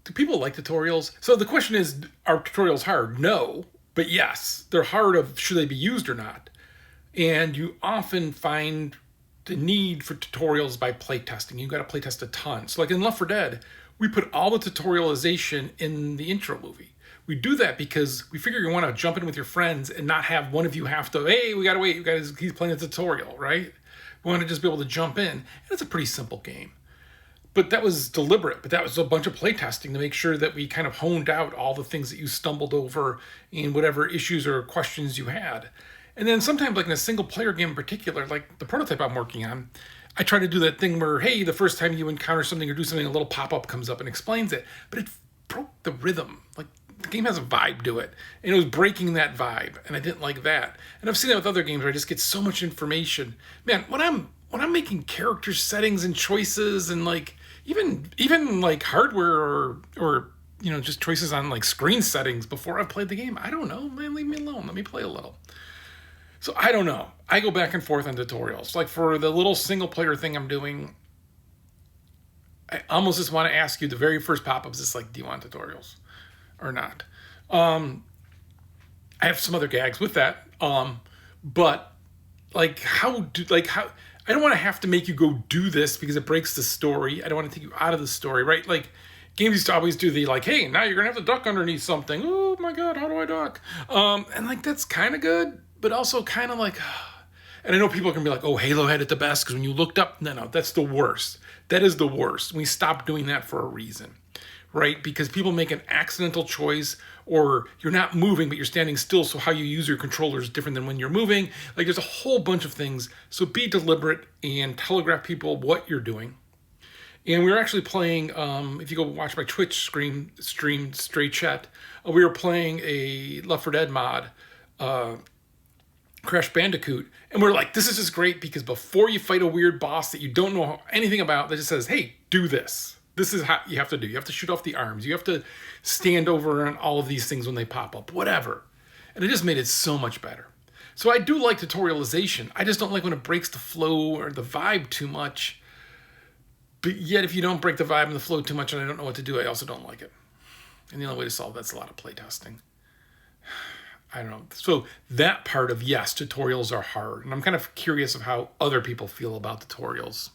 do people like tutorials? So the question is, are tutorials hard? No, but yes, they're hard of should they be used or not. And you often find the need for tutorials by playtesting. You got to playtest a ton. So like in Left 4 Dead, we put all the tutorialization in the intro movie. We do that because we figure you want to jump in with your friends and not have one of you have to, hey, we got to wait, you guys, he's playing a tutorial, right? We want to just be able to jump in. And it's a pretty simple game. But that was deliberate. But that was a bunch of playtesting to make sure that we kind of honed out all the things that you stumbled over and whatever issues or questions you had. And then sometimes, like in a single player game in particular, like the prototype I'm working on, I try to do that thing where, hey, the first time you encounter something or do something, a little pop up comes up and explains it. But it broke the rhythm. Like the game has a vibe to it, and it was breaking that vibe, and I didn't like that. And I've seen that with other games where I just get so much information. Man, when I'm making character settings and choices and like even like hardware or just choices on like screen settings before I've played the game, I don't know, man, leave me alone. Let me play a little. So I don't know. I go back and forth on tutorials. Like for the little single player thing I'm doing, I almost just want to ask you the very first pop-up is just like, do you want tutorials or not? I have some other gags with that. But like how I don't want to have to make you go do this because it breaks the story. I don't want to take you out of the story, right? Like games used to always do the like, hey, now you're gonna have to duck underneath something. Oh my god, how do I duck? And like that's kind of good, but also kind of like, and I know people can be like, oh, Halo had it the best because when you looked up, no, that's the worst. That is the worst. We stopped doing that for a reason, right? Because people make an accidental choice, or you're not moving, but you're standing still. So how you use your controller is different than when you're moving. Like there's a whole bunch of things. So be deliberate and telegraph people what you're doing. And we were actually playing, if you go watch my Twitch stream Stray Chat, we were playing a Left 4 Dead mod, Crash Bandicoot, and we're like, this is just great because before you fight a weird boss that you don't know anything about, that just says, hey, do this. This is how you have to do. You have to shoot off the arms. You have to stand over on all of these things when they pop up, whatever. And it just made it so much better. So I do like tutorialization. I just don't like when it breaks the flow or the vibe too much. But yet, if you don't break the vibe and the flow too much and I don't know what to do, I also don't like it. And the only way to solve that's a lot of playtesting. I don't know. So that part of, yes, tutorials are hard. And I'm kind of curious of how other people feel about tutorials.